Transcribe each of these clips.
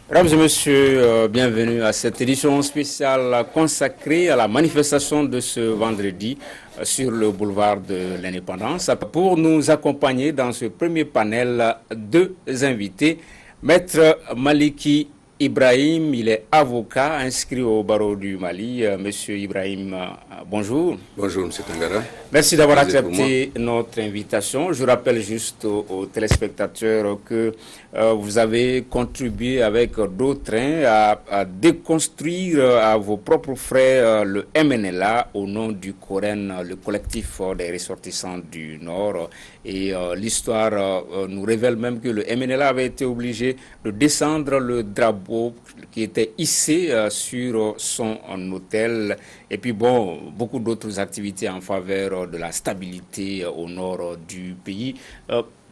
Mesdames et messieurs, bienvenue à cette édition spéciale consacrée à la manifestation de ce vendredi sur le boulevard de l'Indépendance. Pour nous accompagner dans ce premier panel, deux invités. Maître Maliki Ibrahim, il est avocat inscrit au barreau du Mali. Monsieur Ibrahim, bonjour. Bonjour, Monsieur Tangara. Merci d'avoir accepté notre invitation. Je rappelle juste aux téléspectateurs que vous avez contribué avec d'autres à déconstruire à vos propres frais le MNLA au nom du COREN, le collectif des ressortissants du Nord. Et l'histoire nous révèle même que le MNLA avait été obligé de descendre le drapeau qui était hissé sur son hôtel. Et puis bon, beaucoup d'autres activités en faveur de la stabilité au nord du pays.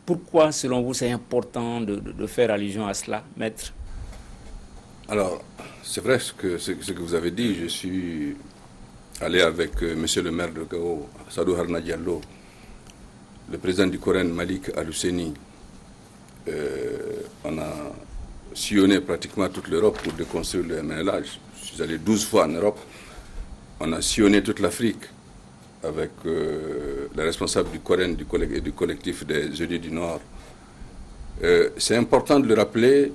Pourquoi, selon vous, c'est important de faire allusion à cela, maître? Alors, c'est vrai ce que vous avez dit. Je suis allé avec monsieur le maire de Gao, Sadou Harna Diallo, le président du Coren, Malik Al-Husseini. On a sillonné pratiquement toute l'Europe pour déconstruire le MNLA. Je suis allé 12 fois en Europe. On a sillonné toute l'Afrique avec les responsables du Coren et du collectif des Jeudis du Nord. C'est important de le rappeler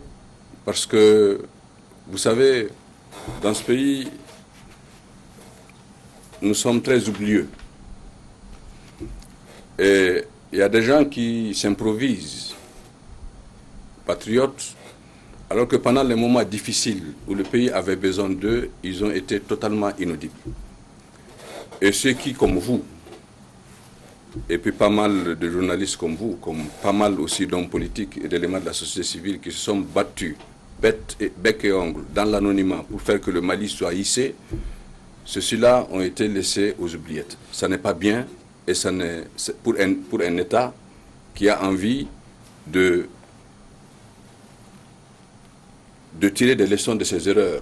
parce que, vous savez, dans ce pays, nous sommes très oublieux. Et il y a des gens qui s'improvisent patriotes, alors que pendant les moments difficiles où le pays avait besoin d'eux, ils ont été totalement inaudibles. Et ceux qui, comme vous, et puis pas mal de journalistes comme vous, comme pas mal aussi d'hommes politiques et d'éléments de la société civile qui se sont battus, bec et ongle, dans l'anonymat pour faire que le Mali soit hissé, ceux-là ont été laissés aux oubliettes. Ça n'est pas bien, et ça n'est, pour un État qui a envie de tirer des leçons de ses erreurs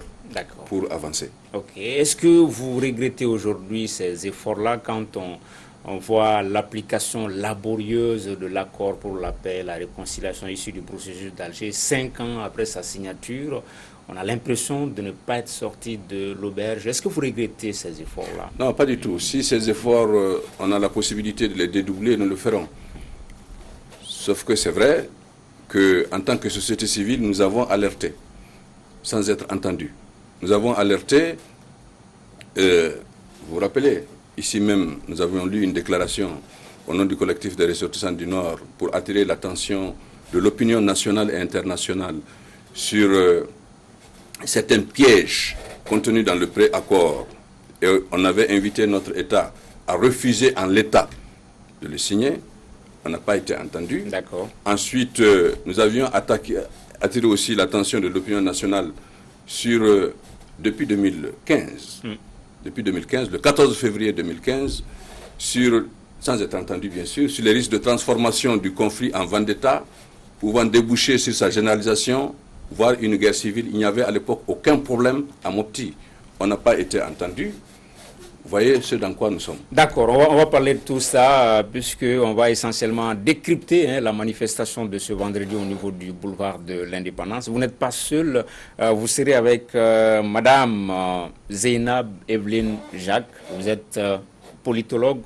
pour avancer. Ok. Est-ce que vous regrettez aujourd'hui ces efforts-là quand on voit l'application laborieuse de l'accord pour la paix et la réconciliation issu du processus d'Alger 5 ans après sa signature? On a l'impression de ne pas être sorti de l'auberge. Est-ce que vous regrettez ces efforts-là? Non, pas du tout. Si ces efforts, on a la possibilité de les dédoubler, nous le ferons. Sauf que c'est vrai qu'en tant que société civile, nous avons alerté, sans être entendus. Nous avons alerté, vous vous rappelez, ici même, nous avions lu une déclaration au nom du collectif des ressortissants du Nord pour attirer l'attention de l'opinion nationale et internationale sur certains pièges contenus dans le pré-accord. Et on avait invité notre État à refuser en l'état de le signer. On n'a pas été entendu. D'accord. Ensuite, nous avions attiré aussi l'attention de l'opinion nationale sur, depuis 2015, le 14 février 2015, sans être entendu bien sûr, sur les risques de transformation du conflit en vendetta, pouvant déboucher sur sa généralisation, voire une guerre civile. Il n'y avait à l'époque aucun problème à Mopti. On n'a pas été entendu. Vous voyez ce dans quoi nous sommes. D'accord, on va parler de tout ça, puisqu'on va essentiellement décrypter la manifestation de ce vendredi au niveau du boulevard de l'Indépendance. Vous n'êtes pas seul, vous serez avec Madame Zeynab Evelyne Jacques. Vous êtes politologue.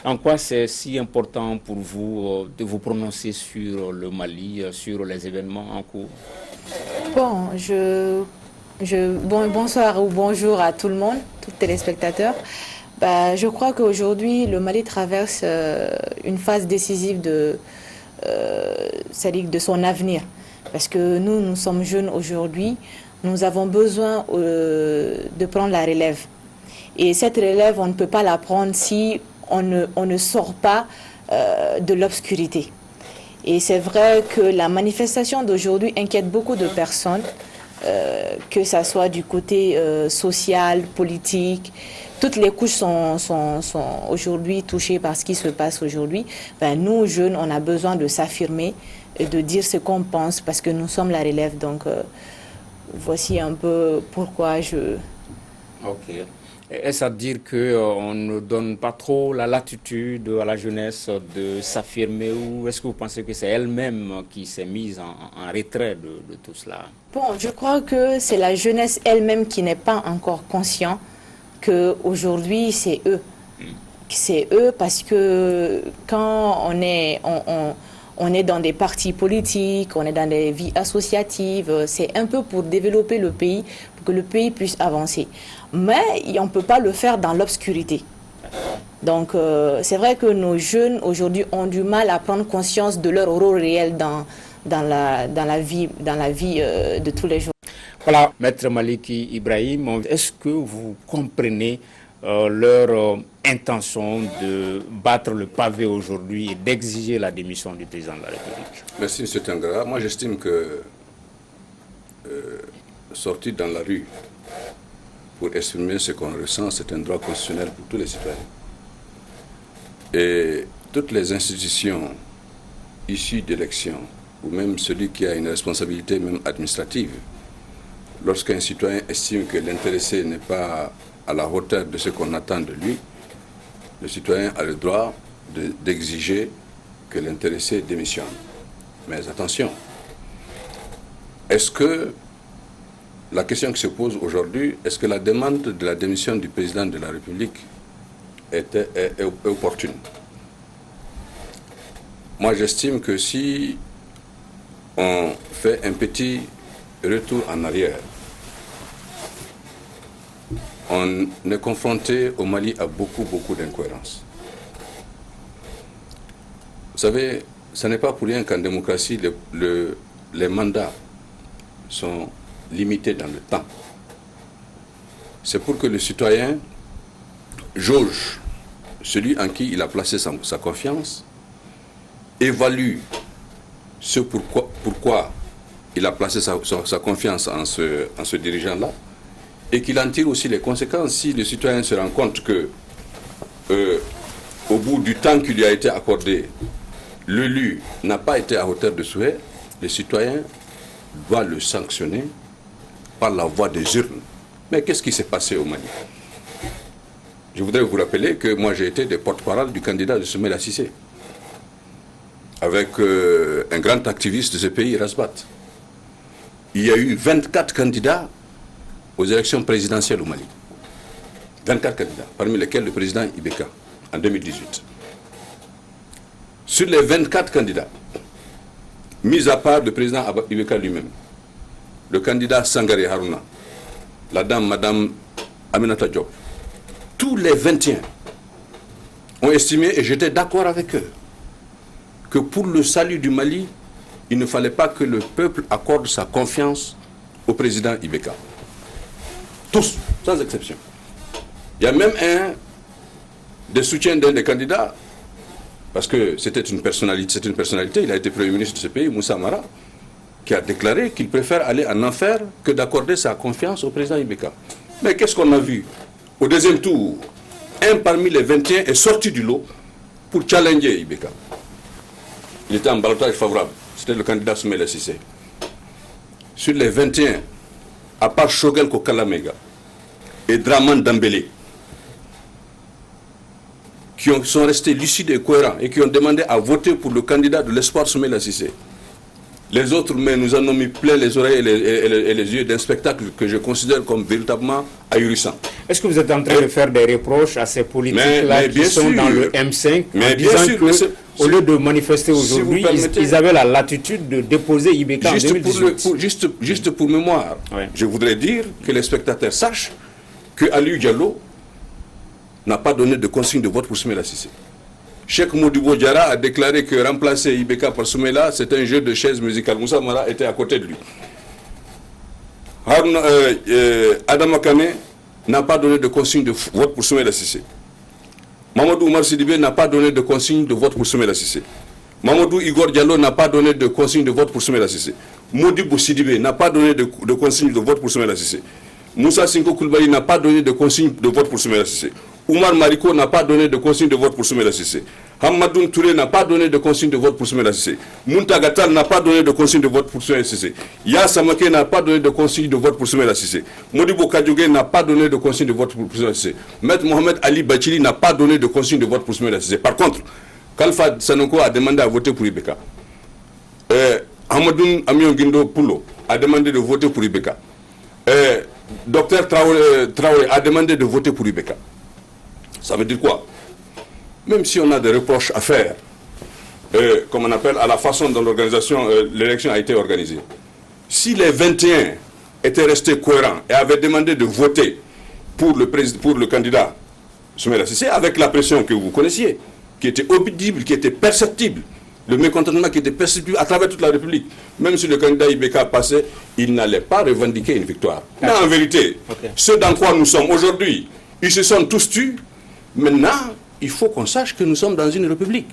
En quoi c'est si important pour vous de vous prononcer sur le Mali, sur les événements en cours? Bon, bonsoir ou bonjour à tout le monde, tous les téléspectateurs. Je crois qu'aujourd'hui, le Mali traverse une phase décisive de son avenir. Parce que nous sommes jeunes aujourd'hui, nous avons besoin de prendre la relève. Et cette relève, on ne peut pas la prendre si on ne sort pas de l'obscurité. Et c'est vrai que la manifestation d'aujourd'hui inquiète beaucoup de personnes, que ça soit du côté social, politique. Toutes les couches sont aujourd'hui touchées par ce qui se passe aujourd'hui. Nous, jeunes, on a besoin de s'affirmer et de dire ce qu'on pense parce que nous sommes la relève. Donc, voici un peu pourquoi je... Ok. Est-ce à dire qu'on ne donne pas trop la latitude à la jeunesse de s'affirmer, ou est-ce que vous pensez que c'est elle-même qui s'est mise en retrait de tout cela? Bon, je crois que c'est la jeunesse elle-même qui n'est pas encore consciente qu'aujourd'hui, c'est eux. C'est eux parce que quand on est dans des partis politiques, on est dans des vies associatives, c'est un peu pour développer le pays, pour que le pays puisse avancer. Mais on ne peut pas le faire dans l'obscurité. Donc c'est vrai que nos jeunes aujourd'hui ont du mal à prendre conscience de leur rôle réel dans la vie de tous les jours. Voilà, Maître Maliki Ibrahim, est-ce que vous comprenez leur intention de battre le pavé aujourd'hui et d'exiger la démission du président de la République? Merci, M. Tangara. Moi, j'estime que sortir dans la rue pour exprimer ce qu'on ressent, c'est un droit constitutionnel pour tous les citoyens. Et toutes les institutions issues d'élections, ou même celui qui a une responsabilité même administrative, lorsqu'un citoyen estime que l'intéressé n'est pas à la hauteur de ce qu'on attend de lui, le citoyen a le droit d'exiger que l'intéressé démissionne. Mais attention, est-ce que la question qui se pose aujourd'hui, est-ce que la demande de la démission du président de la République est opportune? Moi, j'estime que si on fait un petit retour en arrière, on est confronté au Mali à beaucoup d'incohérences. Vous savez, ce n'est pas pour rien qu'en démocratie, les mandats sont limités dans le temps. C'est pour que le citoyen jauge celui en qui il a placé sa confiance, évalue ce pourquoi il a placé sa confiance en ce dirigeant-là, et qu'il en tire aussi les conséquences. Si le citoyen se rend compte que, au bout du temps qui lui a été accordé, l'élu n'a pas été à hauteur de souhait, le citoyen doit le sanctionner par la voie des urnes. Mais qu'est-ce qui s'est passé au Mali? Je voudrais vous rappeler que moi j'ai été des porte-parole du candidat de Soumaïla Cissé, avec un grand activiste de ce pays, Rasbat. Il y a eu 24 candidats aux élections présidentielles au Mali. 24 candidats, parmi lesquels le président Ibeka, en 2018. Sur les 24 candidats, mis à part le président Ibeka lui-même, le candidat Sangare Haruna, la dame, Madame Aminata Diop, tous les 21 ont estimé, et j'étais d'accord avec eux, que pour le salut du Mali, il ne fallait pas que le peuple accorde sa confiance au président Ibeka. Tous, sans exception. Il y a même un des soutiens d'un des candidats, parce que c'était une personnalité, il a été Premier ministre de ce pays, Moussa Mara, qui a déclaré qu'il préfère aller en enfer que d'accorder sa confiance au président Ibeka. Mais qu'est-ce qu'on a vu? Au deuxième tour, un parmi les 21 est sorti du lot pour challenger Ibeka. Il était en ballottage favorable. C'était le candidat Soumaïla Cissé. Sur les 21, à part Shogel Kokalamega et Draman Dambélé, qui sont restés lucides et cohérents et qui ont demandé à voter pour le candidat de l'espoir Soumaïla Cissé. Les autres, mais nous en ont mis plein les oreilles et les yeux d'un spectacle que je considère comme véritablement ahurissant. Est-ce que vous êtes en train de faire des reproches à ces politiques-là qui sont dans le M5 en disant qu'au lieu de manifester aujourd'hui, ils avaient la latitude de déposer Ibeka en 2018? Juste pour mémoire, je voudrais dire que les spectateurs sachent que Aliou Diallo n'a pas donné de consigne de vote pour Soumaïla Cissé. Cheikh Modibo Diarra a déclaré que remplacer Ibeka par Soumaïla, c'est un jeu de chaises musicales. Moussa Mara était à côté de lui. Adam Akane n'a pas donné de consigne de vote pour Soumaïla Cissé. Mamadou Oumar Sidibé n'a pas donné de consigne de vote pour Soumaïla Cissé. Mamadou Igor Diallo n'a pas donné de consigne de vote pour Soumaïla Cissé. Modibo Sidibé n'a pas donné de consigne de vote pour Soumaïla Cissé. Moussa Sinko Koulibaly n'a pas donné de consigne de vote pour Soumaïla Cissé. Oumar Mariko n'a pas donné de consigne de vote pour Soumaïla Cissé. Hamadoun Touré n'a pas donné de consigne de vote pour Soumaïla Cissé. Muntagatal n'a pas donné de consigne de vote pour Soumaïla Cissé. Ya Samake n'a pas donné de consigne de vote pour Soumaïla Cissé. Modibo Kadjogé n'a pas donné de consigne de vote pour Soumaïla Cissé. Maître Mohamed Ali Bachili n'a pas donné de consigne de vote pour Soumaïla Cissé. Par contre, Kalfa Sanoko a demandé à voter pour Ibeka. Hamadoun Amion Guindo Poulo a demandé de voter pour Ibeka. Docteur Traoré a demandé de voter pour Ibeka. Ça veut dire quoi? Même si on a des reproches à faire, comme on appelle, à la façon dont l'élection a été organisée, si les 21 étaient restés cohérents et avaient demandé de voter pour le candidat Soumaïla Cissé, avec la pression que vous connaissiez, qui était audible, qui était perceptible, le mécontentement qui était perceptible à travers toute la République, même si le candidat Ibeka passait, il n'allait pas revendiquer une victoire. Mais en vérité, ce dans quoi nous sommes aujourd'hui, ils se sont tous tus. Maintenant, il faut qu'on sache que nous sommes dans une république.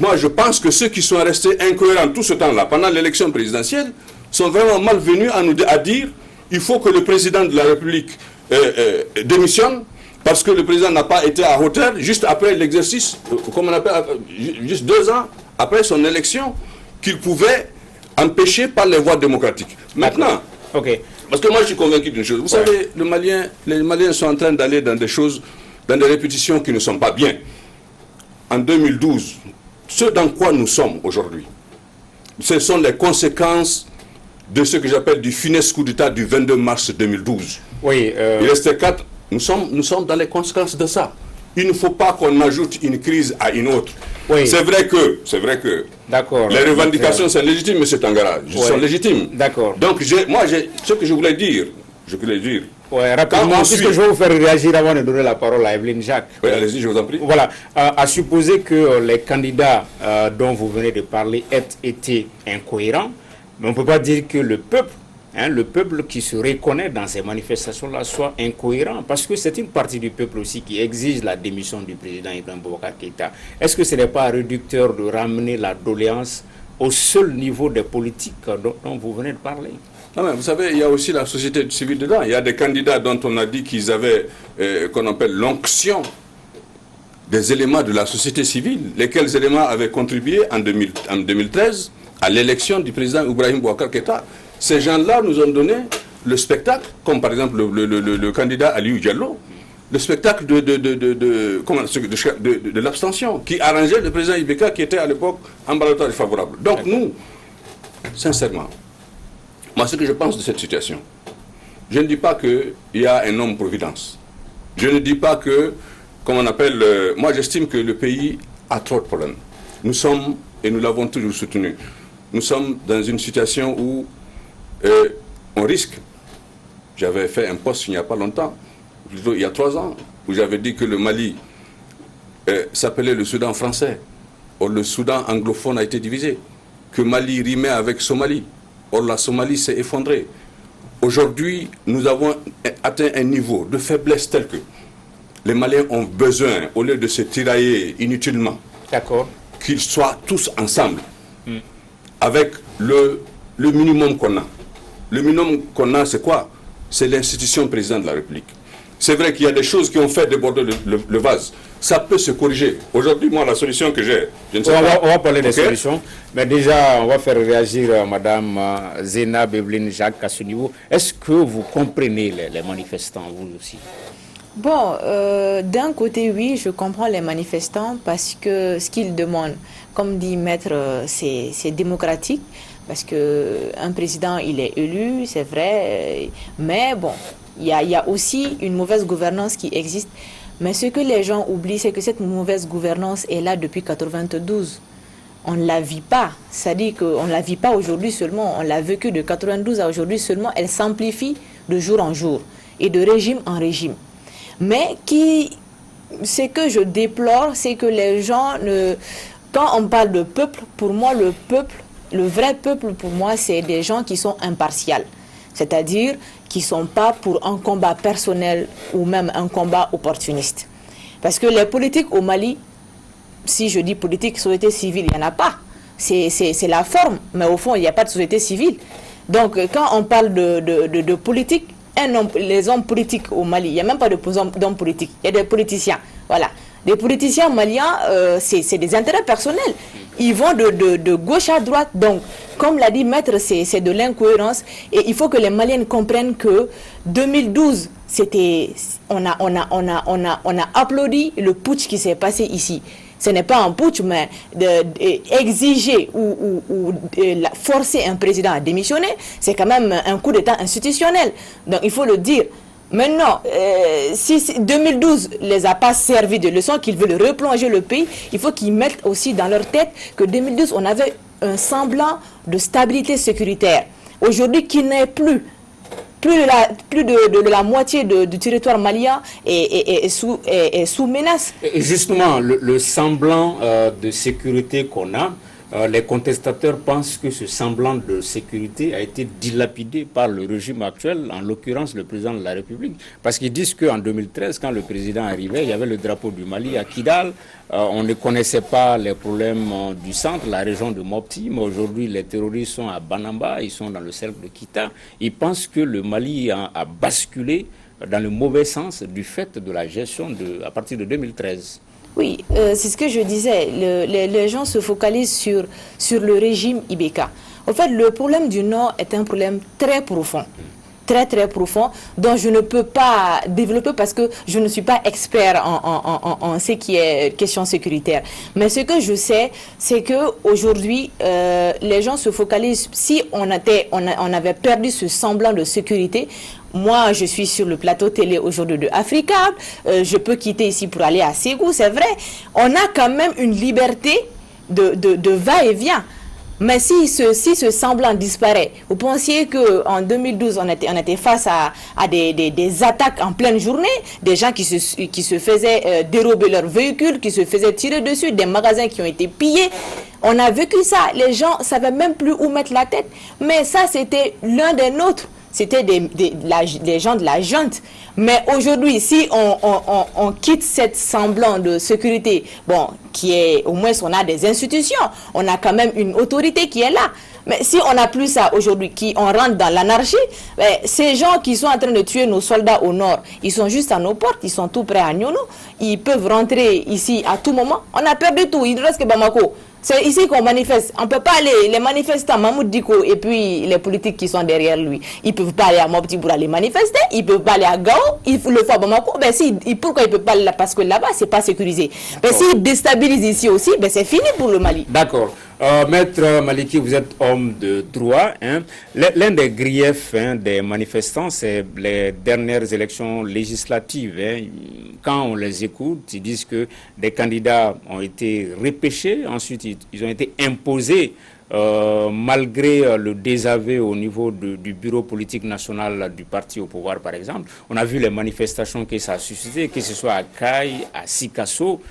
Moi, je pense que ceux qui sont restés incohérents tout ce temps-là, pendant l'élection présidentielle, sont vraiment malvenus à dire il faut que le président de la République démissionne, parce que le président n'a pas été à hauteur juste après l'exercice, comme on appelle, juste 2 ans après son élection, qu'il pouvait empêcher par les voies démocratiques. Maintenant, parce que moi je suis convaincu d'une chose, vous savez, les Maliens sont en train d'aller dans des choses, dans des répétitions qui ne sont pas bien. En 2012, ce dans quoi nous sommes aujourd'hui, ce sont les conséquences de ce que j'appelle du funeste coup d'État du 22 mars 2012. Il restait 4. Nous sommes dans les conséquences de ça. Il ne faut pas qu'on ajoute une crise à une autre. C'est vrai que les revendications sont légitimes, M. Tangara. Sont légitimes. Donc, ce que je voulais dire, rapidement, puisque je vais vous faire réagir avant de donner la parole à Evelyne Jacques. Allez-y, je vous en prie. Voilà, à supposer que les candidats dont vous venez de parler aient été incohérents, mais on ne peut pas dire que le peuple qui se reconnaît dans ces manifestations-là soit incohérent, parce que c'est une partie du peuple aussi qui exige la démission du président Ibrahim Boubacar Keïta. Est-ce que ce n'est pas réducteur de ramener la doléance au seul niveau des politiques dont vous venez de parler? Non, mais vous savez, il y a aussi la société civile dedans. Il y a des candidats dont on a dit qu'ils avaient, qu'on appelle l'onction des éléments de la société civile, lesquels éléments avaient contribué en 2013 à l'élection du président Ibrahim Boubacar Keïta. Ces gens-là nous ont donné le spectacle, comme par exemple le candidat Aliou Diallo, le spectacle de l'abstention, qui arrangeait le président Ibeka, qui était à l'époque en ballottage favorable. Donc nous, sincèrement, moi ce que je pense de cette situation, je ne dis pas qu'il y a un homme-providence. Je ne dis pas que, comme on appelle, moi j'estime que le pays a trop de problèmes. Nous sommes, et nous l'avons toujours soutenu, nous sommes dans une situation où on risque. J'avais fait un post il n'y a pas longtemps, plutôt il y a 3 ans, où j'avais dit que le Mali s'appelait le Soudan français. Or le Soudan anglophone a été divisé. Que Mali rimait avec Somalie. Or la Somalie s'est effondrée. Aujourd'hui, nous avons atteint un niveau de faiblesse tel que les Maliens ont besoin, au lieu de se tirailler inutilement, qu'ils soient tous ensemble, avec le minimum qu'on a. Le minimum qu'on a, c'est quoi? C'est l'institution président de la République. C'est vrai qu'il y a des choses qui ont fait déborder le vase. Ça peut se corriger. Aujourd'hui, moi, la solution que j'ai, je ne sais pas. On va parler des solutions. Mais déjà, on va faire réagir Mme Zénab Evelyne Jacques à ce niveau. Est-ce que vous comprenez les manifestants, vous aussi? Bon, d'un côté, oui, je comprends les manifestants parce que ce qu'ils demandent, comme dit Maître, c'est démocratique. Parce qu'un président, il est élu, c'est vrai, mais bon, il y a aussi une mauvaise gouvernance qui existe. Mais ce que les gens oublient, c'est que cette mauvaise gouvernance est là depuis 1992. On ne la vit pas. C'est-à-dire qu'on ne la vit pas aujourd'hui seulement. On l'a vécu de 1992 à aujourd'hui seulement. Elle s'amplifie de jour en jour et de régime en régime. Mais ce que je déplore, c'est que les gens, quand on parle de peuple, pour moi, le vrai peuple, pour moi, c'est des gens qui sont impartials. C'est-à-dire qui ne sont pas pour un combat personnel ou même un combat opportuniste. Parce que les politiques au Mali, si je dis politique, société civile, il n'y en a pas. C'est la forme, mais au fond, il n'y a pas de société civile. Donc, quand on parle de politique, les hommes politiques au Mali, il n'y a même pas d'hommes politiques, il y a des politiciens. Voilà. Les politiciens maliens, c'est des intérêts personnels. Ils vont de gauche à droite. Donc, comme l'a dit Maître, c'est de l'incohérence. Et il faut que les Maliens comprennent que 2012, on a applaudi le putsch qui s'est passé ici. Ce n'est pas un putsch, mais exiger ou forcer un président à démissionner, c'est quand même un coup d'État institutionnel. Donc, il faut le dire. Maintenant, si 2012 ne les a pas servi de leçon, qu'ils veulent replonger le pays, il faut qu'ils mettent aussi dans leur tête que 2012, on avait un semblant de stabilité sécuritaire. Aujourd'hui, qu'il n'est plus de la moitié du territoire malien est sous menace. Et justement, le semblant de sécurité qu'on a, les contestateurs pensent que ce semblant de sécurité a été dilapidé par le régime actuel, en l'occurrence le président de la République. Parce qu'ils disent qu'en 2013, quand le président arrivait, il y avait le drapeau du Mali à Kidal. On ne connaissait pas les problèmes du centre, la région de Mopti, mais aujourd'hui les terroristes sont à Banamba, ils sont dans le cercle de Kita. Ils pensent que le Mali a basculé dans le mauvais sens du fait de la gestion à partir de 2013. Oui, c'est ce que je disais. Les gens se focalisent sur le régime Ibeka. En fait, le problème du Nord est un problème très profond. Très, très profond, dont je ne peux pas développer parce que je ne suis pas expert en ce qui est question sécuritaire. Mais ce que je sais, c'est qu'aujourd'hui, les gens se focalisent. Si on avait perdu ce semblant de sécurité, moi, je suis sur le plateau télé aujourd'hui de Africa. Je peux quitter ici pour aller à Ségou, c'est vrai. On a quand même une liberté de va-et-vient. Mais si ce semblant disparaît, vous pensiez qu'en 2012, on était face à des attaques en pleine journée, des gens qui se faisaient dérober leurs véhicules, qui se faisaient tirer dessus, des magasins qui ont été pillés. On a vécu ça. Les gens ne savaient même plus où mettre la tête. Mais ça, c'était l'un des nôtres. C'était des gens de la junte. Mais aujourd'hui, si on quitte cette semblant de sécurité, bon, qui est, au moins on a des institutions, on a quand même une autorité qui est là. Mais si on n'a plus ça aujourd'hui, on rentre dans l'anarchie, ces gens qui sont en train de tuer nos soldats au nord, ils sont juste à nos portes, ils sont tout près à Nyono, ils peuvent rentrer ici à tout moment. On a perdu tout, il ne reste que Bamako. C'est ici qu'on manifeste. On ne peut pas aller, les manifestants, Mahmoud Diko et puis les politiques qui sont derrière lui, ils ne peuvent pas aller à Mopti pour aller manifester, ils ne peuvent pas aller à Gao, il faut le faire à Bamako. Pourquoi ils ne peuvent pas aller là? Parce que là-bas, ce n'est pas sécurisé. Mais s'ils déstabilisent ici aussi, c'est fini pour le Mali. D'accord. Maître Maliki, vous êtes homme de droit. Hein. L'un des griefs des manifestants, c'est les dernières élections législatives. Hein. Quand on les écoute, ils disent que des candidats ont été repêchés, ensuite ils ont été imposés malgré le désaveu au niveau du bureau politique national du parti au pouvoir, par exemple. On a vu les manifestations que ça a suscité, que ce soit à Caille, à Sikasso.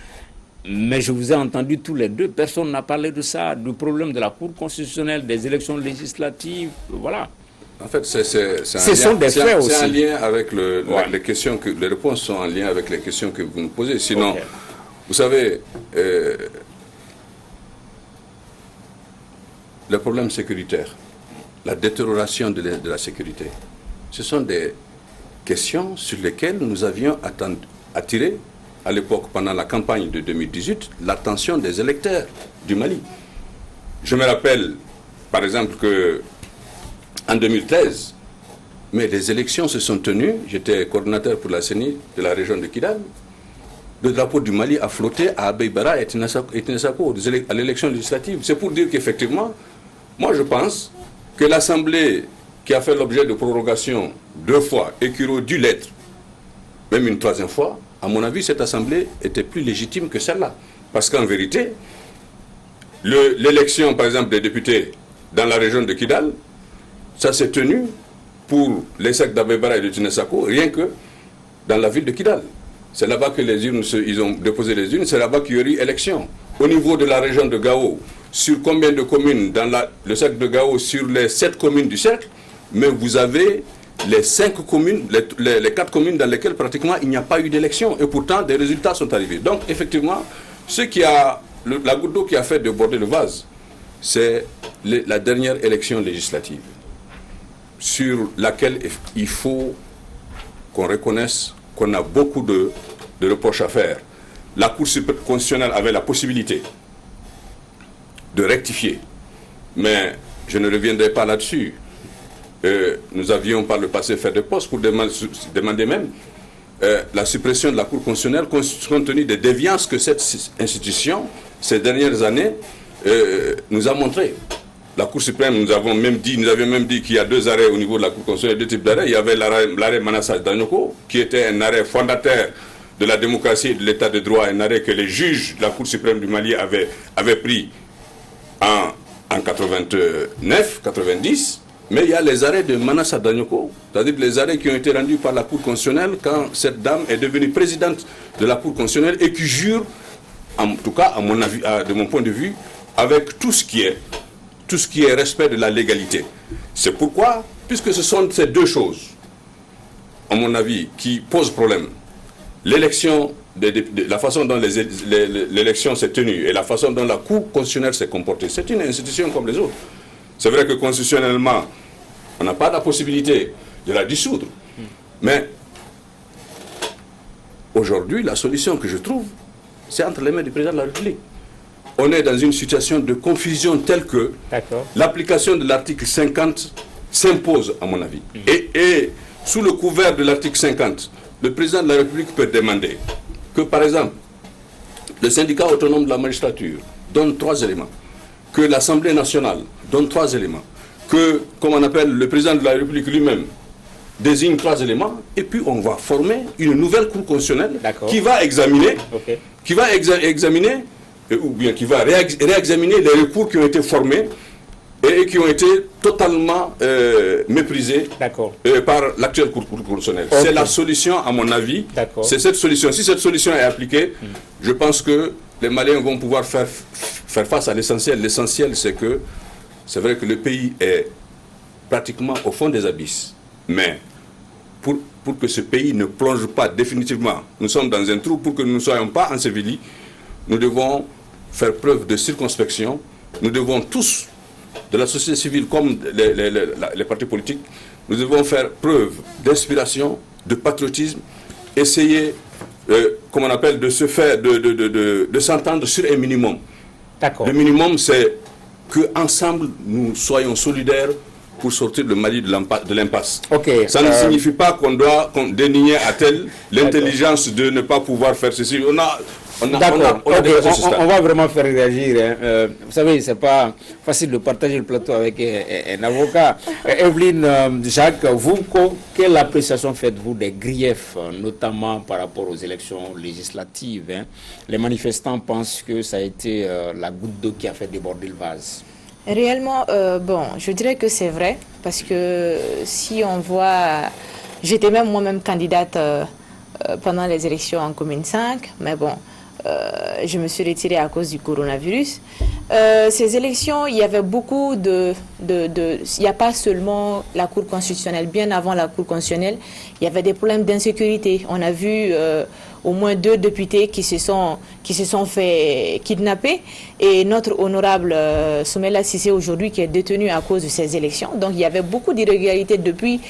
Mais je vous ai entendu tous les deux, personne n'a parlé de ça, du problème de la Cour constitutionnelle, des élections législatives, voilà. En fait, c'est un lien avec les questions les réponses sont en lien avec les questions que vous nous posez. Sinon, vous savez, le problème sécuritaire, la détérioration de la sécurité, ce sont des questions sur lesquelles nous avions attiré à l'époque, pendant la campagne de 2018, l'attention des électeurs du Mali. Je me rappelle, par exemple, qu'en 2013, mais les élections se sont tenues, j'étais coordinateur pour la CENI de la région de Kidal, le drapeau du Mali a flotté à Abeybara et Tinasako à l'élection législative. C'est pour dire qu'effectivement, moi je pense que l'Assemblée qui a fait l'objet de prorogation 2 fois et qui aurait dû l'être, même une 3e fois, à mon avis, cette Assemblée était plus légitime que celle-là. Parce qu'en vérité, l'élection, par exemple, des députés dans la région de Kidal, ça s'est tenu pour les sacs d'Abeybara et de Tinasako, rien que dans la ville de Kidal. C'est là-bas que les urnes, ils ont déposé les urnes, c'est là-bas qu'il y a eu élection. Au niveau de la région de Gao, sur combien de communes dans le cercle de Gao, sur les 7 communes du cercle, mais vous avez les 5 communes, les 4 communes dans lesquelles pratiquement il n'y a pas eu d'élection. Et pourtant, des résultats sont arrivés. Donc, effectivement, la goutte d'eau qui a fait déborder le vase, c'est la dernière élection législative, sur laquelle il faut qu'on reconnaisse qu'on a beaucoup de reproches à faire. La Cour constitutionnelle avait la possibilité de rectifier, mais je ne reviendrai pas là-dessus. Nous avions par le passé fait des postes pour demander même la suppression de la Cour constitutionnelle compte tenu des déviances que cette institution, ces dernières années, nous a montré. La Cour suprême, nous avions même dit qu'il y a 2 arrêts au niveau de la Cour constitutionnelle, 2 types d'arrêts. Il y avait l'arrêt Manasseh Danyoko, qui était un arrêt fondateur de la démocratie et de l'état de droit, un arrêt que les juges de la Cour suprême du Mali avaient pris en 89, 90. Mais il y a les arrêts de Manasseh Danyoko, c'est-à-dire les arrêts qui ont été rendus par la Cour constitutionnelle quand cette dame est devenue présidente de la Cour constitutionnelle et qui jure, en tout cas à mon avis, de mon point de vue, avec tout ce qui est respect de la légalité. C'est pourquoi, puisque ce sont ces 2 choses, à mon avis, qui posent problème, l'élection, la façon dont l'élection s'est tenue et la façon dont la Cour constitutionnelle s'est comportée, c'est une institution comme les autres. C'est vrai que constitutionnellement, on n'a pas la possibilité de la dissoudre. Mais aujourd'hui, la solution que je trouve, c'est entre les mains du président de la République. On est dans une situation de confusion telle que l'application de l'article 50 s'impose, à mon avis. Et sous le couvert de l'article 50, le président de la République peut demander que, par exemple, le syndicat autonome de la magistrature donne 3 éléments, que l'Assemblée nationale donne 3 éléments, que, comme on appelle, le président de la République lui-même désigne 3 éléments, et puis on va former une nouvelle Cour constitutionnelle qui va examiner, ou bien qui va réexaminer les recours qui ont été formés et qui ont été totalement méprisés par l'actuelle Cour constitutionnelle. C'est la solution, à mon avis. C'est cette solution. Si cette solution est appliquée, je pense que les Maliens vont pouvoir faire face à l'essentiel. L'essentiel, c'est vrai que le pays est pratiquement au fond des abysses. Mais pour que ce pays ne plonge pas définitivement, nous sommes dans un trou, pour que nous ne soyons pas ensevelis, nous devons faire preuve de circonspection. Nous devons tous, de la société civile comme les partis politiques, nous devons faire preuve d'inspiration, de patriotisme, essayer, comme on appelle, de se faire, de s'entendre sur un minimum. Le minimum, c'est qu'ensemble, nous soyons solidaires pour sortir le Mali de l'impasse. Ça ne signifie pas qu'on doit dénier à tel l'intelligence de ne pas pouvoir faire ceci. On va vraiment faire réagir. Vous savez, c'est pas facile de partager le plateau avec un avocat. Evelyne Jacques, vous, quelle appréciation faites-vous des griefs, notamment par rapport aux élections législatives? Les manifestants pensent que ça a été la goutte d'eau qui a fait déborder le vase. Réellement, je dirais que c'est vrai, parce que si on voit, j'étais même moi-même candidate pendant les élections en commune 5, mais bon, je me suis retirée à cause du coronavirus. Ces élections, il y avait beaucoup il n'y a pas seulement la Cour constitutionnelle. Bien avant la Cour constitutionnelle, il y avait des problèmes d'insécurité. On a vu au moins 2 députés qui se sont fait kidnapper, et notre honorable Soumaïla Cissé aujourd'hui qui est détenu à cause de ces élections. Donc il y avait beaucoup d'irrégularités depuis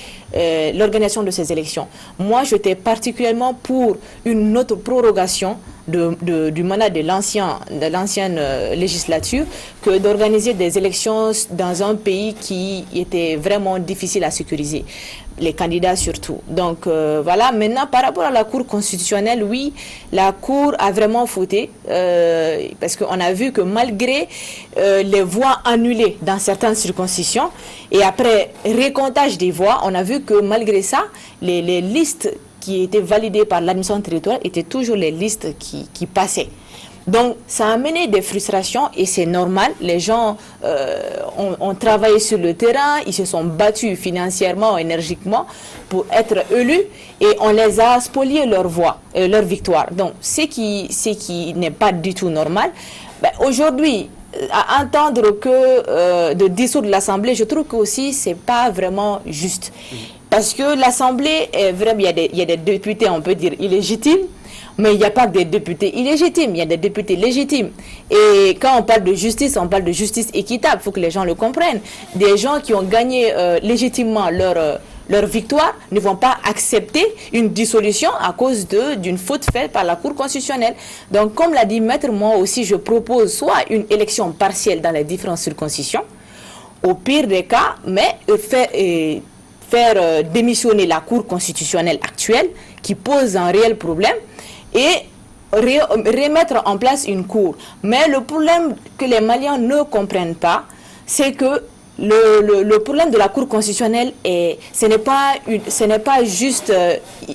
l'organisation de ces élections. Moi, j'étais particulièrement pour une autre prorogation du mandat de l'ancienne législature que d'organiser des élections dans un pays qui était vraiment difficile à sécuriser, les candidats surtout. Donc voilà, maintenant par rapport à la Cour constitutionnelle, oui, la Cour a vraiment fauté, parce qu'on a vu que malgré les voix annulées dans certaines circonscriptions, et après récomptage des voix, on a vu que malgré ça, les listes qui étaient validées par l'administration territoriale étaient toujours les listes qui passaient. Donc, ça a amené des frustrations et c'est normal. Les gens ont travaillé sur le terrain, ils se sont battus financièrement, énergiquement pour être élus et on les a spoliés leur voix, leur victoire. Donc, ce qui n'est pas du tout normal. Aujourd'hui, à entendre que de dissoudre l'Assemblée, je trouve que aussi c'est pas vraiment juste. Parce que l'Assemblée est vraiment, il y a des députés, on peut dire, illégitimes. Mais il n'y a pas que des députés illégitimes, il y a des députés légitimes. Et quand on parle de justice, on parle de justice équitable, il faut que les gens le comprennent. Des gens qui ont gagné légitimement leur victoire, ne vont pas accepter une dissolution à cause d'une faute faite par la Cour constitutionnelle. Donc, comme l'a dit Maître, moi aussi, je propose soit une élection partielle dans les différentes circonscriptions, au pire des cas, mais faire démissionner la Cour constitutionnelle actuelle, qui pose un réel problème, et remettre en place une cour. Mais le problème que les Maliens ne comprennent pas, c'est que le problème de la Cour constitutionnelle, ce n'est pas juste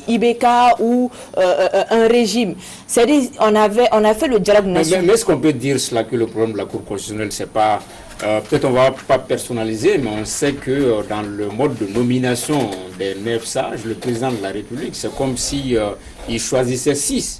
IBK ou un régime. C'est-à-dire, on a fait le dialogue national. Mais est-ce qu'on peut dire cela, que le problème de la Cour constitutionnelle, c'est pas... peut-être on ne va pas personnaliser, mais on sait que dans le mode de nomination des 9 sages, le président de la République, c'est comme si il choisissait 6.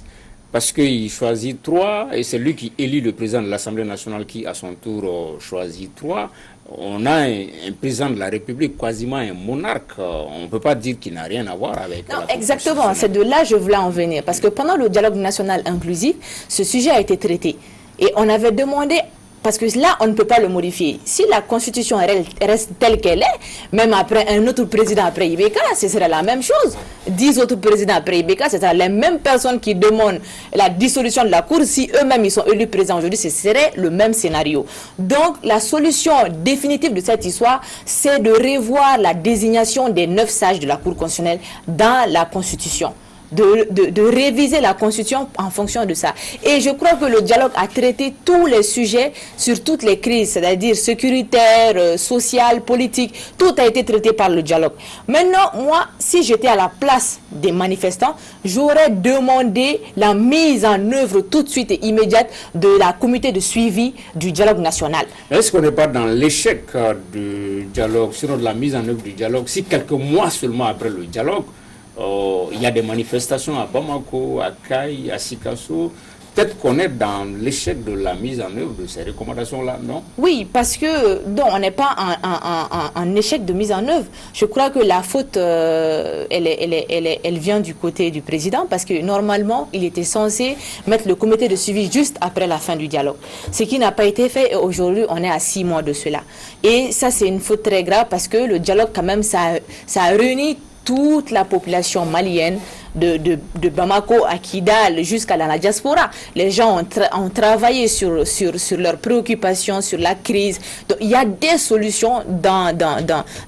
Parce qu'il choisit 3 et c'est lui qui élit le président de l'Assemblée nationale qui, à son tour, choisit 3. On a un président de la République, quasiment un monarque. On ne peut pas dire qu'il n'a rien à voir avec... Non, exactement, c'est de là que je voulais en venir. Parce que pendant le dialogue national inclusif, ce sujet a été traité. Et on avait demandé... Parce que là, on ne peut pas le modifier. Si la Constitution reste telle qu'elle est, même après un autre président après IBK, ce serait la même chose. 10 autres présidents après IBK, ce sera les mêmes personnes qui demandent la dissolution de la Cour. Si eux-mêmes ils sont élus présidents aujourd'hui, ce serait le même scénario. Donc, la solution définitive de cette histoire, c'est de revoir la désignation des 9 sages de la Cour constitutionnelle dans la Constitution. De réviser la Constitution en fonction de ça. Et je crois que le dialogue a traité tous les sujets sur toutes les crises, c'est-à-dire sécuritaires, sociales, politiques. Tout a été traité par le dialogue. Maintenant, moi, si j'étais à la place des manifestants, j'aurais demandé la mise en œuvre tout de suite et immédiate de la comité de suivi du dialogue national. Est-ce qu'on n'est pas dans l'échec du dialogue, sinon de la mise en œuvre du dialogue, si quelques mois seulement après le dialogue, il y a des manifestations à Bamako, à Kay, à Sikasso. Peut-être qu'on est dans l'échec de la mise en œuvre de ces recommandations-là, non? Oui, parce que on n'est pas en échec de mise en œuvre. Je crois que la faute, elle vient du côté du président, parce que normalement, il était censé mettre le comité de suivi juste après la fin du dialogue. Ce qui n'a pas été fait, et aujourd'hui, on est à 6 mois de cela. Et ça, c'est une faute très grave, parce que le dialogue, quand même, ça a réuni toute la population malienne, de Bamako à Kidal jusqu'à la diaspora. Les gens ont travaillé sur leurs préoccupations, sur la crise. Donc, il y a des solutions dans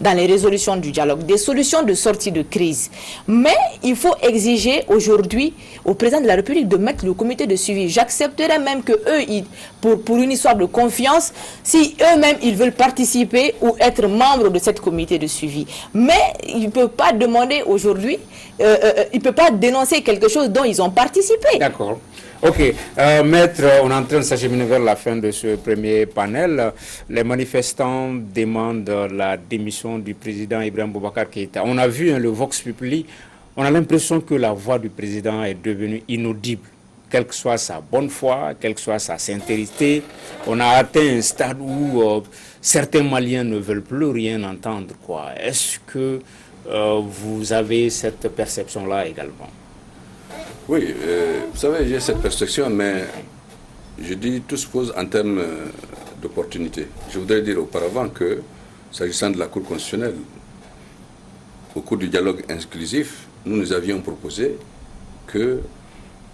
les résolutions du dialogue, des solutions de sortie de crise. Mais il faut exiger aujourd'hui au président de la République de mettre le comité de suivi. J'accepterais même que eux, pour une histoire de confiance, si eux-mêmes ils veulent participer ou être membres de cette comité de suivi. Mais il ne peut pas demander aujourd'hui, il ne peut pas dénoncer quelque chose dont ils ont participé. D'accord. Ok. Maître, on est en train de s'acheminer vers la fin de ce premier panel. Les manifestants demandent la démission du président Ibrahim Boubacar Keïta. On a vu le Vox Populi, on a l'impression que la voix du président est devenue inaudible. Quelle que soit sa bonne foi, quelle que soit sa sincérité, on a atteint un stade où certains Maliens ne veulent plus rien entendre, quoi. Est-ce que vous avez cette perception-là également? Oui, vous savez, j'ai cette perception, mais je dis tout se pose en termes d'opportunité. Je voudrais dire auparavant que, s'agissant de la Cour constitutionnelle, au cours du dialogue inclusif, nous avions proposé que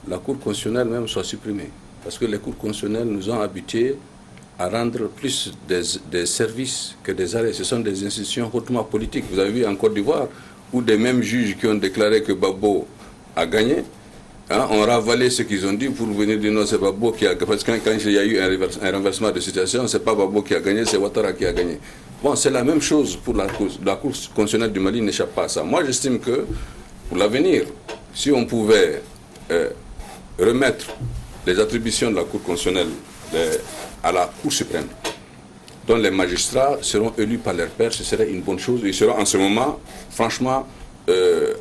la Cour constitutionnelle même soit supprimée. Parce que les cours constitutionnelles nous ont habitués à rendre plus des services que des arrêts. Ce sont des institutions hautement politiques. Vous avez vu en Côte d'Ivoire, où des mêmes juges qui ont déclaré que Gbagbo a gagné, ont ravalé ce qu'ils ont dit pour venir dire non, c'est Gbagbo qui a gagné. Parce que quand il y a eu un renversement de situation, c'est pas Gbagbo qui a gagné, c'est Ouattara qui a gagné. Bon, c'est la même chose pour la Cour. La Cour constitutionnelle du Mali n'échappe pas à ça. Moi, j'estime que, pour l'avenir, si on pouvait remettre les attributions de la Cour constitutionnelle à la Cour suprême, dont les magistrats seront élus par leurs pairs, ce serait une bonne chose. Ils seront en ce moment, franchement,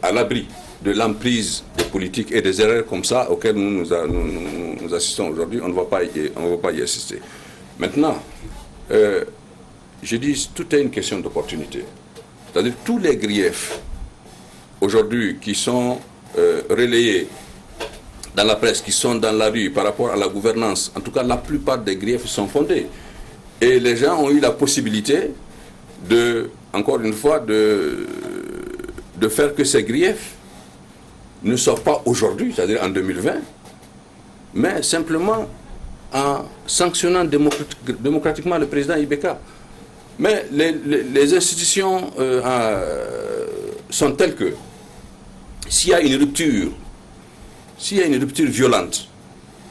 à l'abri de l'emprise des politiques et des erreurs comme ça auxquelles nous assistons aujourd'hui. On ne va pas y assister. Maintenant, je dis, tout est une question d'opportunité. C'est-à-dire tous les griefs aujourd'hui qui sont relayés dans la presse, qui sont dans la rue par rapport à la gouvernance, en tout cas la plupart des griefs sont fondés. Et les gens ont eu la possibilité encore une fois, de faire que ces griefs ne sortent pas aujourd'hui, c'est-à-dire en 2020, mais simplement en sanctionnant démocratiquement le président Ibeka. Mais les institutions sont telles que s'il y a une rupture violente,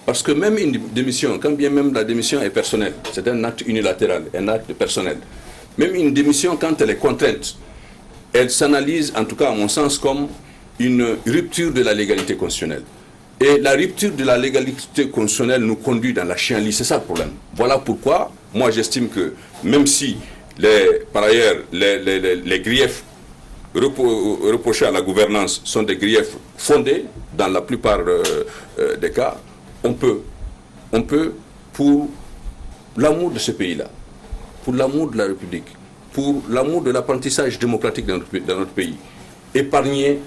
parce que même une démission, quand bien même la démission est personnelle, c'est un acte unilatéral, un acte personnel, même une démission, quand elle est contrainte, elle s'analyse, en tout cas à mon sens, comme une rupture de la légalité constitutionnelle. Et la rupture de la légalité constitutionnelle nous conduit dans la chienlit, c'est ça le problème. Voilà pourquoi, moi j'estime que, même si, par ailleurs, les griefs reprochés à la gouvernance sont des griefs fondés, dans la plupart des cas, on peut, pour l'amour de ce pays-là, pour l'amour de la République, pour l'amour de l'apprentissage démocratique dans notre pays, épargner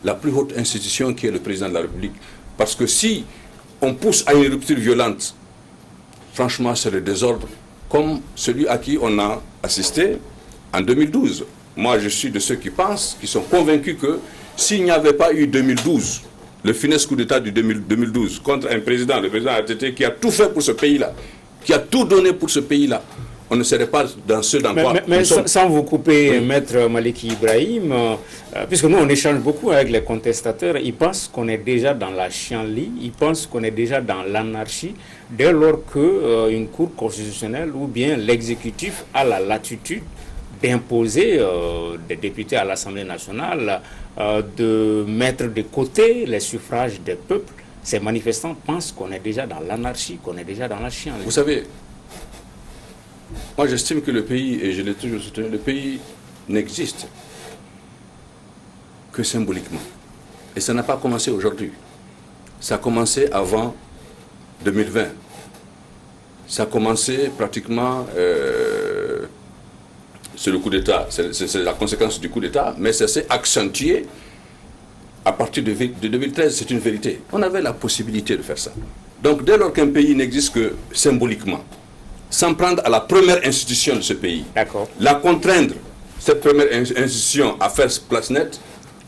la plus haute institution qui est le président de la République. Parce que si on pousse à une rupture violente, franchement, c'est le désordre, comme celui à qui on a assisté en 2012. Moi, je suis de ceux qui pensent, qui sont convaincus que s'il n'y avait pas eu 2012, le funeste coup d'État du 2012, contre un président, le président ATT, qui a tout fait pour ce pays-là, qui a tout donné pour ce pays-là, on ne serait pas dans ce dans quoi mais sans vous couper, oui. Maître Maliki Ibrahim, puisque nous on échange beaucoup avec les contestateurs, ils pensent qu'on est déjà dans la chienlit, ils pensent qu'on est déjà dans l'anarchie, dès lors qu'une cour constitutionnelle ou bien l'exécutif a la latitude d'imposer des députés à l'Assemblée nationale, de mettre de côté les suffrages des peuples. Ces manifestants pensent qu'on est déjà dans l'anarchie, qu'on est déjà dans la chienlit. Vous savez, moi j'estime que le pays, et je l'ai toujours soutenu, le pays n'existe que symboliquement. Et ça n'a pas commencé aujourd'hui. Ça a commencé avant 2020. Ça a commencé pratiquement, c'est le coup d'État, c'est la conséquence du coup d'État, mais ça s'est accentué à partir de 2013, c'est une vérité. On avait la possibilité de faire ça. Donc dès lors qu'un pays n'existe que symboliquement, s'en prendre à la première institution de ce pays, la contraindre, cette première institution, à faire place nette,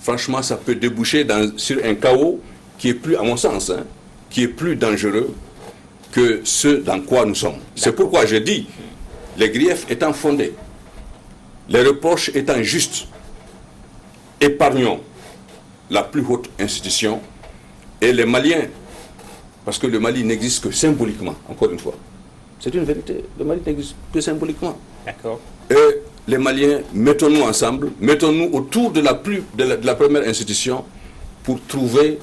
franchement, ça peut déboucher sur un chaos qui est plus, à mon sens, qui est plus dangereux que ce dans quoi nous sommes. C'est pourquoi je dis, les griefs étant fondés, les reproches étant justes, épargnons la plus haute institution et les Maliens, parce que le Mali n'existe que symboliquement, encore une fois. C'est une vérité. Le Mali n'existe que symboliquement. D'accord. Et les Maliens, mettons-nous ensemble, mettons-nous autour de la première institution pour trouver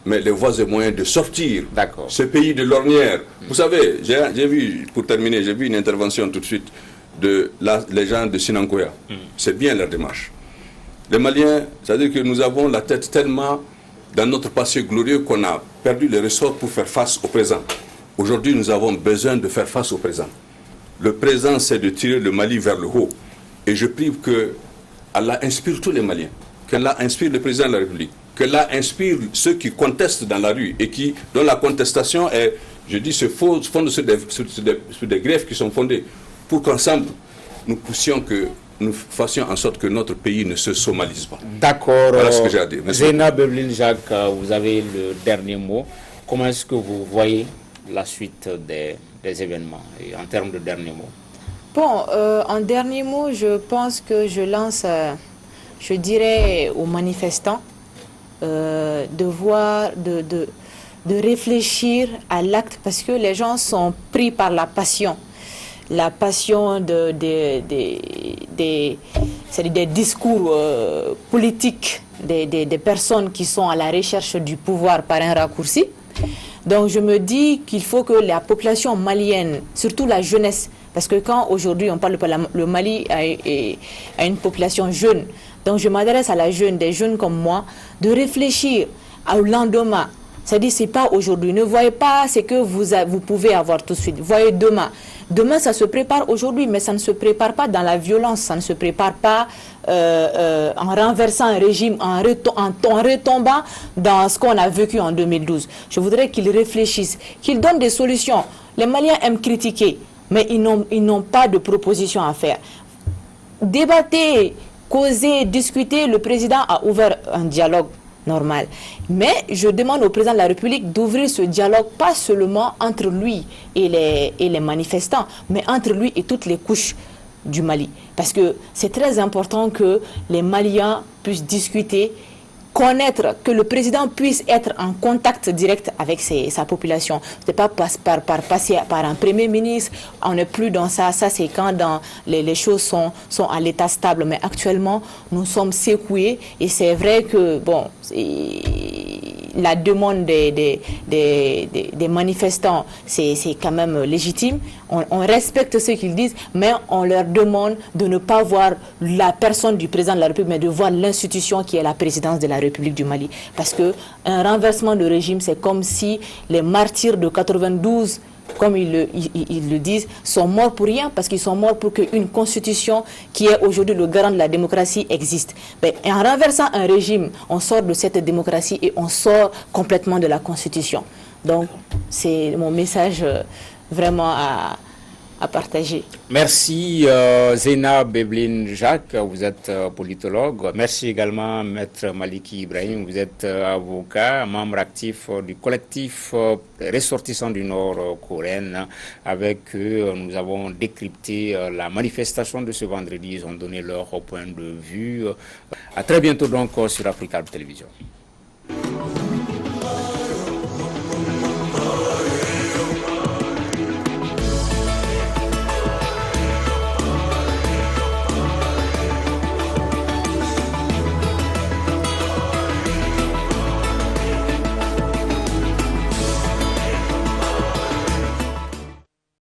mais les voies et moyens de sortir ce pays de l'ornière. Vous savez, j'ai vu, pour terminer, j'ai vu une intervention tout de suite les gens de Sinankoya. C'est bien leur démarche. Les Maliens, c'est-à-dire que nous avons la tête tellement dans notre passé glorieux qu'on a perdu les ressorts pour faire face au présent. Aujourd'hui, nous avons besoin de faire face au présent. Le présent, c'est de tirer le Mali vers le haut. Et je prie que Allah inspire tous les Maliens, qu'Allah inspire le président de la République, qu'Allah inspire ceux qui contestent dans la rue et dont la contestation est, je dis, se fonde sur des greffes qui sont fondées, pour qu'ensemble, nous fassions en sorte que notre pays ne se somalise pas. D'accord. Voilà ce que j'ai à dire. Zena Beblil Jacques, vous avez le dernier mot. Comment est-ce que vous voyez la suite des événements et en termes de dernier mot? Bon, en dernier mot, je pense que je lance, je dirais aux manifestants, de réfléchir à l'acte, parce que les gens sont pris par la passion des discours politiques des personnes qui sont à la recherche du pouvoir par un raccourci. Donc je me dis qu'il faut que la population malienne, surtout la jeunesse, parce que quand aujourd'hui on parle de le Mali a une population jeune, donc je m'adresse à la jeune, des jeunes comme moi, de réfléchir au lendemain. C'est-à-dire, c'est pas aujourd'hui. Ne voyez pas ce que vous pouvez avoir tout de suite. Voyez demain. Demain, ça se prépare aujourd'hui, mais ça ne se prépare pas dans la violence. Ça ne se prépare pas en renversant un régime, en retombant dans ce qu'on a vécu en 2012. Je voudrais qu'ils réfléchissent, qu'ils donnent des solutions. Les Maliens aiment critiquer, mais ils n'ont pas de propositions à faire. débatté, causé, discuté, le président a ouvert un dialogue normal. Mais je demande au président de la République d'ouvrir ce dialogue pas seulement entre lui et les manifestants, mais entre lui et toutes les couches du Mali. Parce que c'est très important que les Maliens puissent discuter, connaître, que le président puisse être en contact direct avec sa population. Ce n'est pas passer par un premier ministre, on n'est plus dans ça. Ça, c'est quand les choses sont à l'état stable. Mais actuellement, nous sommes secoués et c'est vrai que, bon, la demande des manifestants, c'est quand même légitime. On respecte ce qu'ils disent, mais on leur demande de ne pas voir la personne du président de la République, mais de voir l'institution qui est la présidence de la République du Mali. Parce qu'un renversement de régime, c'est comme si les martyrs de 92, comme ils le disent, sont morts pour rien, parce qu'ils sont morts pour qu'une constitution qui est aujourd'hui le garant de la démocratie existe. Mais en renversant un régime, on sort de cette démocratie et on sort complètement de la constitution. Donc, c'est mon message vraiment à partager. Merci Zena Beblin Jacques, vous êtes politologue. Merci également Maître Maliki Ibrahim, vous êtes avocat, membre actif du collectif ressortissant du Nord coréen. Avec eux, nous avons décrypté la manifestation de ce vendredi, ils ont donné leur point de vue. À très bientôt donc sur Africa Télévision.